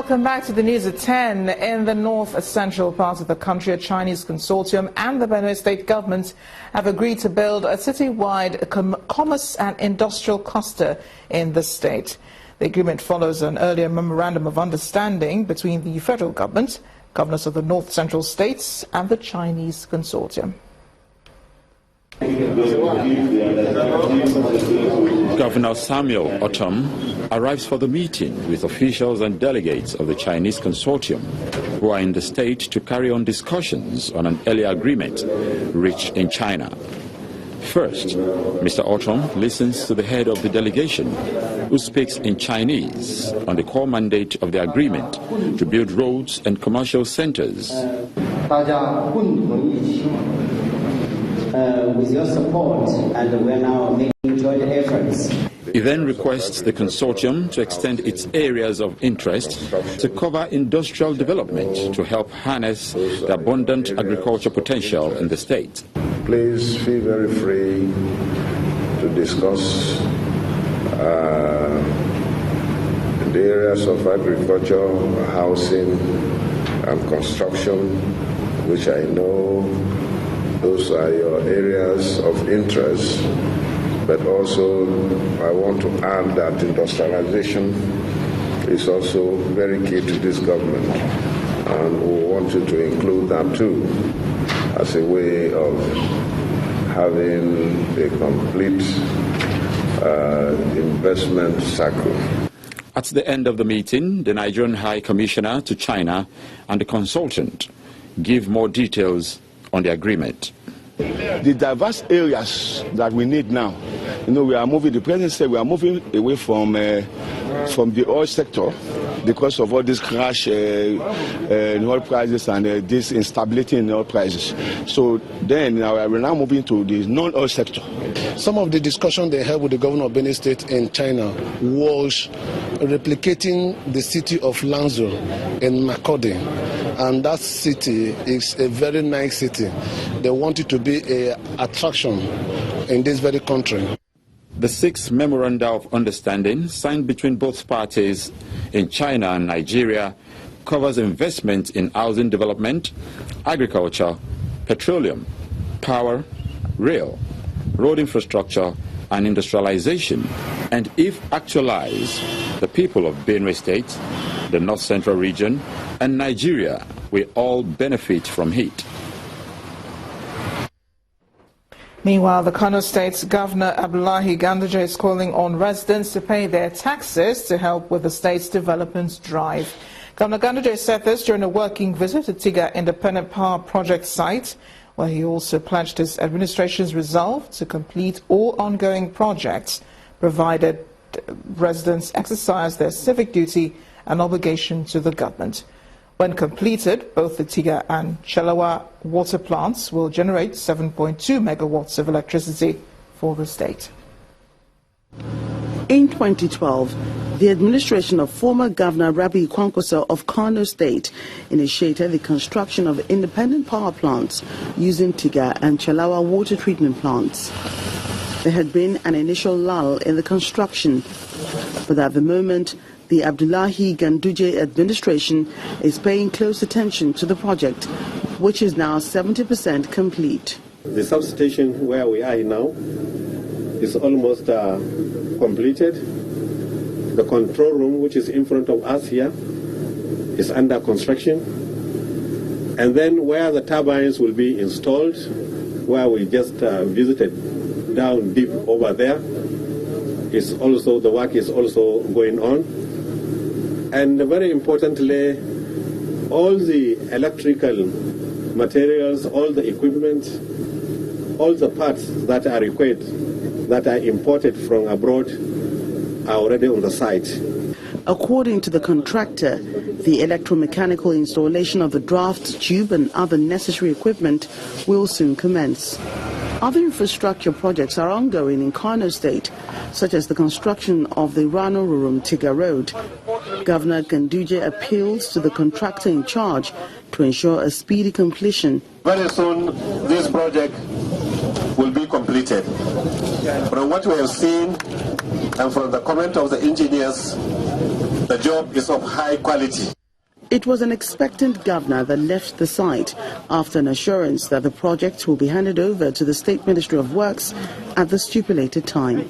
Welcome back to the news at 10. In the north-central part of the country, a Chinese consortium and the Benue state government have agreed to build a city-wide commerce and industrial cluster in the state. The agreement follows an earlier memorandum of understanding between the federal government, governors of the north-central states and the Chinese consortium. Governor Samuel Otom arrives for the meeting with officials and delegates of the Chinese consortium who are in the state to carry on discussions on an earlier agreement reached in China. First, Mr. Otom listens to the head of the delegation, who speaks in Chinese on the core mandate of the agreement to build roads and commercial centers. With your support, and we're now making joint efforts. He then requests the consortium to extend its areas of interest to cover industrial development to help harness the abundant agriculture potential in the state. Please feel very free to discuss the areas of agriculture, housing, and construction, which I know those are your areas of interest, but also I want to add that industrialization is also very key to this government, and we want you to include that too as a way of having a complete investment cycle. At the end of the meeting, the Nigerian High Commissioner to China and the consultant give more details on the agreement. The diverse areas that we need now, we are moving, the president said we are moving away from the oil sector because of all this crash in oil prices and this instability in oil prices. So then we're now moving to the non-oil sector. Some of the discussion they had with the governor of Benue State in China was replicating the city of Lanzhou in Makurdi. And that city is a very nice city. They want it to be an attraction in this very country. The sixth memoranda of understanding signed between both parties in China and Nigeria covers investment in housing development, agriculture, petroleum, power, rail, road infrastructure, and industrialization. And if actualized, the people of Benue State, the North Central region, and Nigeria will all benefit from it. Meanwhile, the Kano State's Governor Abdullahi Ganduje is calling on residents to pay their taxes to help with the state's development drive. Governor Ganduje said this during a working visit at Tiga Independent Power Project site, where he also pledged his administration's resolve to complete all ongoing projects, provided residents exercise their civic duty and obligation to the government. When completed, both the Tiga and Chalawa water plants will generate 7.2 megawatts of electricity for the state. In 2012, the administration of former Governor Rabi Kwankwaso of Kano State initiated the construction of independent power plants using Tiga and Chalawa water treatment plants. There had been an initial lull in the construction, but at the moment, the Abdullahi Ganduje administration is paying close attention to the project, which is now 70% complete. The substation where we are now is almost completed. The control room, which is in front of us here, is under construction. And then where the turbines will be installed, where we just visited down deep over there, is also, the work is also going on. And very importantly, all the electrical materials, all the equipment, all the parts that are required, that are imported from abroad, are already on the site. According to the contractor, the electromechanical installation of the draft tube and other necessary equipment will soon commence. Other infrastructure projects are ongoing in Kano State, such as the construction of the Rano-Rurum-Tiga Road. Governor Ganduje appeals to the contractor in charge to ensure a speedy completion. Very soon, this project will be completed. From what we have seen and from the comment of the engineers, The job is of high quality. It was an expectant governor that left the site after an assurance that the project will be handed over to the State Ministry of Works at the stipulated time.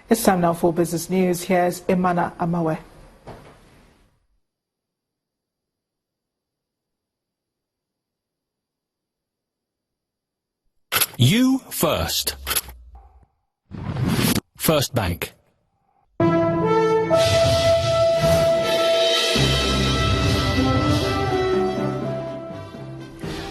It's time now for business news. Here's Imana Amawe. You first. First Bank.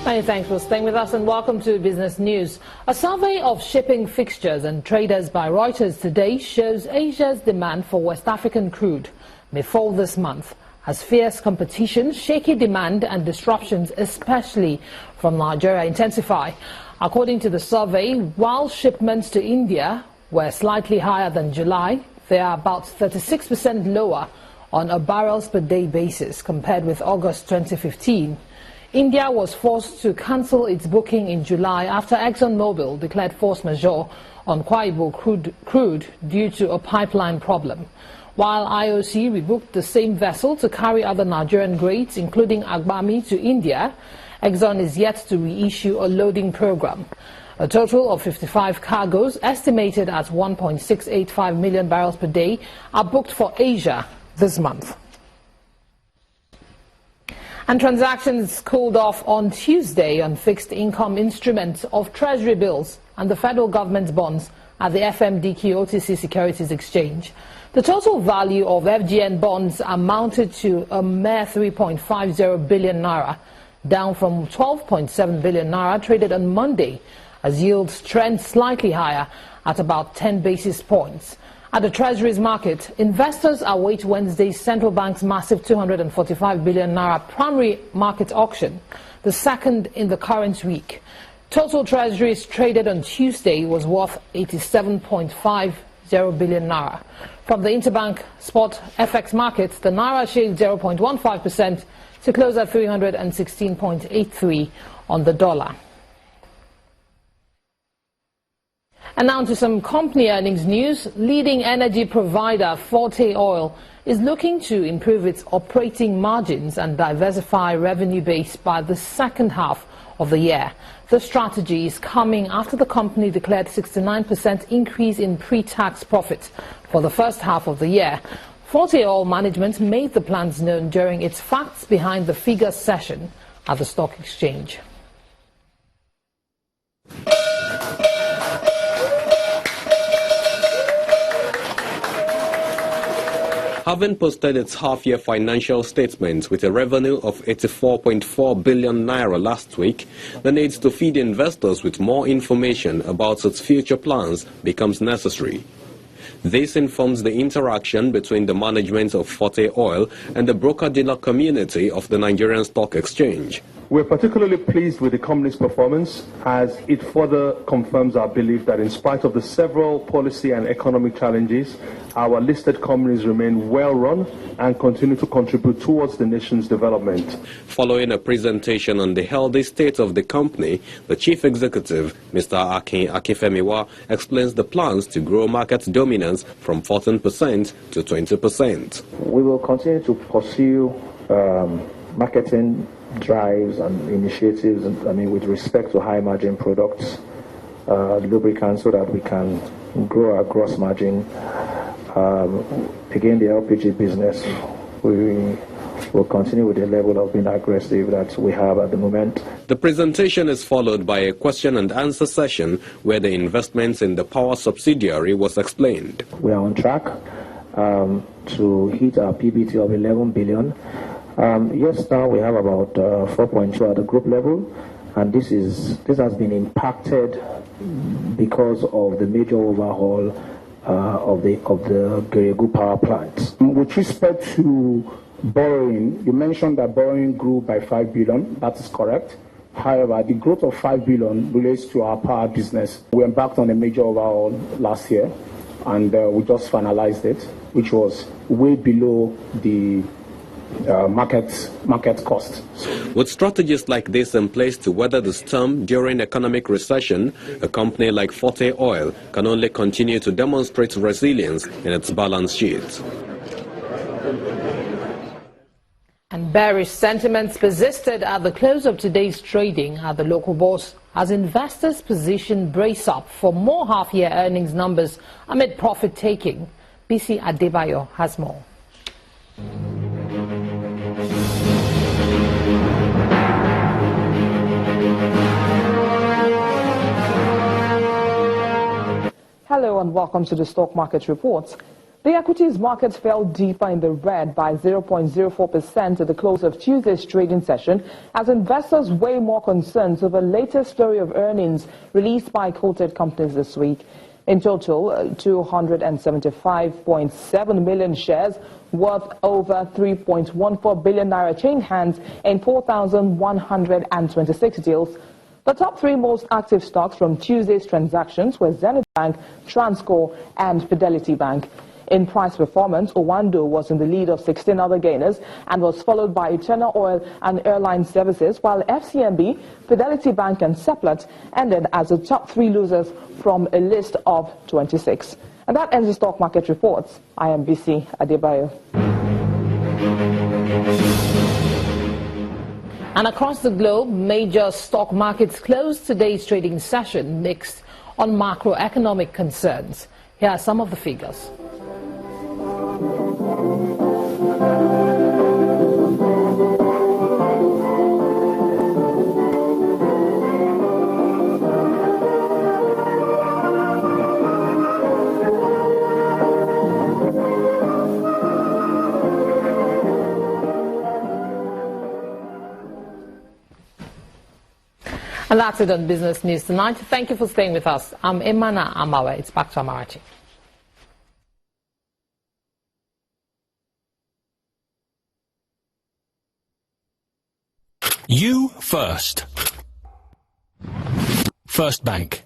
Many thanks for staying with us and welcome to Business News. A survey of shipping fixtures and traders by Reuters today shows Asia's demand for West African crude may fall this month as fierce competition, shaky demand and disruptions, especially from Nigeria, intensify. According to the survey, while shipments to India were slightly higher than July, they are about 36% lower on a barrels per day basis compared with August 2015. India was forced to cancel its booking in July after ExxonMobil declared force majeure on Kwaibu crude due to a pipeline problem. While IOC rebooked the same vessel to carry other Nigerian grades, including Agbami, to India, Exxon is yet to reissue a loading program. A total of 55 cargoes, estimated at 1.685 million barrels per day, are booked for Asia this month. And transactions cooled off on Tuesday on fixed income instruments of Treasury bills and the federal government's bonds at the FMDQ OTC Securities Exchange. The total value of FGN bonds amounted to a mere 3.50 billion naira, down from 12.7 billion naira traded on Monday, as yields trend slightly higher at about 10 basis points. At the Treasuries market, investors await Wednesday's central bank's massive 245 billion naira primary market auction, the second in the current week. Total Treasuries traded on Tuesday was worth 87.50 billion naira. From the interbank spot FX markets, the naira shaved 0.15% to close at 316.83 on the dollar. And now to some company earnings news. Leading energy provider Forte Oil is looking to improve its operating margins and diversify revenue base by the second half of the year. The strategy is coming after the company declared 69% increase in pre-tax profits for the first half of the year. Forte Oil management made the plans known during its Facts Behind the Figures session at the stock exchange. Having posted its half-year financial statements with a revenue of 84.4 billion naira last week, the need to feed investors with more information about its future plans becomes necessary. This informs the interaction between the management of Forte Oil and the broker-dealer community of the Nigerian Stock Exchange. We're particularly pleased with the company's performance as it further confirms our belief that in spite of the several policy and economic challenges, our listed companies remain well run and continue to contribute towards the nation's development. Following a presentation on the healthy state of the company, the chief executive, Mr. Akin Akinfemiwa, explains the plans to grow market dominance from 14% to 20%. We will continue to pursue marketing drives and initiatives, with respect to high margin products, lubricants, so that we can grow our gross margin. Again, the LPG business, we will continue with the level of being aggressive that we have at the moment. The presentation is followed by a question and answer session where the investments in the power subsidiary was explained. We are on track to hit our PBT of 11 billion. Yes, now we have about 4.2 at the group level, and this has been impacted because of the major overhaul of the Geregu power plant. With respect to borrowing, you mentioned that borrowing grew by 5 billion. That is correct. However, the growth of 5 billion relates to our power business. We embarked on a major overhaul last year, and we just finalized it, which was way below the market cost. With strategies like this in place to weather the storm during economic recession, a company like Forte Oil can only continue to demonstrate resilience in its balance sheet. And bearish sentiments persisted at the close of today's trading at the local bourse as investors' position brace up for more half-year earnings numbers amid profit-taking. BC Adebayo has more. Hello and welcome to the Stock Market Reports. The equities market fell deeper in the red by 0.04% at the close of Tuesday's trading session as investors weigh more concerns over the latest flurry of earnings released by quoted companies this week. In total, 275.7 million shares worth over 3.14 billion naira changed hands in 4,126 deals. The top three most active stocks from Tuesday's transactions were Zenith Bank, Transcorp and Fidelity Bank. In price performance, Owando was in the lead of 16 other gainers and was followed by Eternal Oil and Airline Services, while FCMB, Fidelity Bank and Seplat ended as the top three losers from a list of 26. And that ends the Stock Market Reports. I am BC Adebayo. And across the globe, major stock markets closed today's trading session mixed on macroeconomic concerns. Here are some of the figures. And that's it on Business News tonight. Thank you for staying with us. I'm Emana Amawe. It's back to Amarachi. You first. First Bank.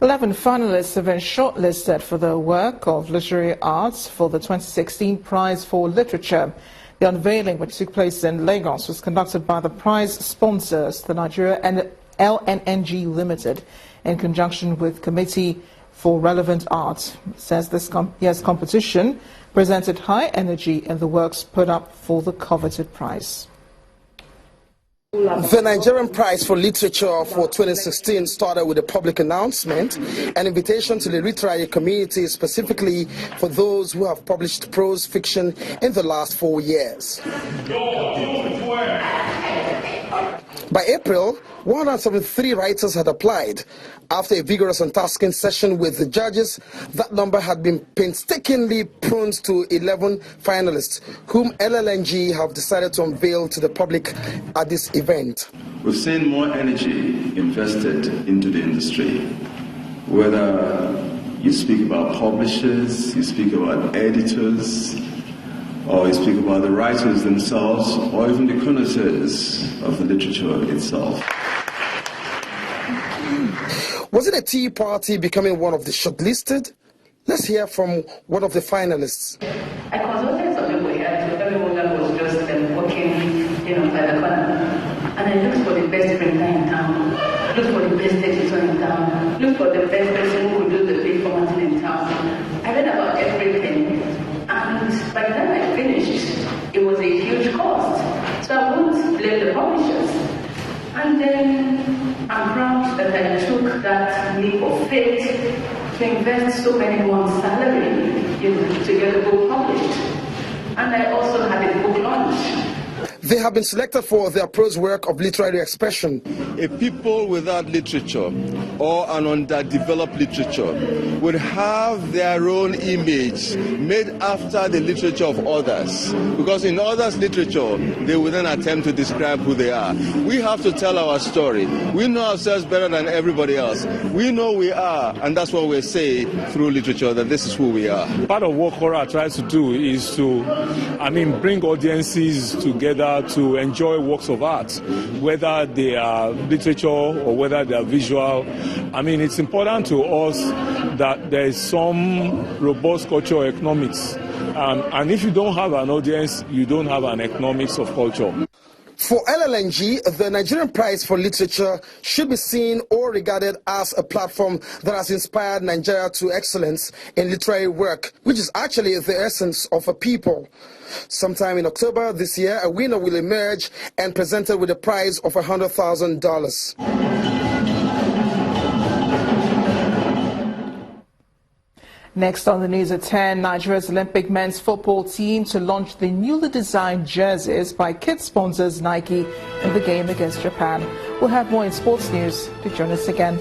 11 finalists have been shortlisted for their work of literary arts for the 2016 Prize for Literature. The unveiling, which took place in Lagos, was conducted by the prize sponsors, the Nigeria LNNG Limited, in conjunction with Committee for Relevant Art. It says this year's competition presented high energy in the works put up for the coveted prize. The Nigerian Prize for Literature for 2016 started with a public announcement, an invitation to the literary community, specifically for those who have published prose fiction in the last 4 years. By April, 173 writers had applied. After a vigorous and tasking session with the judges, that number had been painstakingly pruned to 11 finalists, whom LLNG have decided to unveil to the public at this event. We've seen more energy invested into the industry, whether you speak about publishers, you speak about editors, or you speak about the writers themselves, or even the connoisseurs of the literature itself. Was it a tea party becoming one of the shortlisted? Let's hear from one of the finalists. I consulted some people here, so everyone that was just walking, by the corner. And I looked for the best printer in town, looked for the best editor in town, looked for the best person who could do the big formatting in town. I read about everything. And by the time I finished, it was a huge cost. So I won't blame the publishers. And then I'm proud that I took that leap of faith to invest so many months' salary to get the book published. And I also had a book launch. They have been selected for their prose work of literary expression. A people without literature or an underdeveloped literature would have their own image made after the literature of others. Because in others' literature, they would then attempt to describe who they are. We have to tell our story. We know ourselves better than everybody else. We know we are, and that's what we say through literature, that this is who we are. Part of what Cora tries to do is to, bring audiences together to enjoy works of art, whether they are literature or whether they are visual. I mean, it's important to us that there is some robust cultural economics. And if you don't have an audience, you don't have an economics of culture. For LLNG, the Nigerian Prize for Literature should be seen or regarded as a platform that has inspired Nigeria to excellence in literary work, which is actually the essence of a people. Sometime in October this year, a winner will emerge and presented with a prize of $100,000. Next on the news at 10, Nigeria's Olympic men's football team to launch the newly designed jerseys by kit sponsors Nike in the game against Japan. We'll have more in sports news. Do join us again.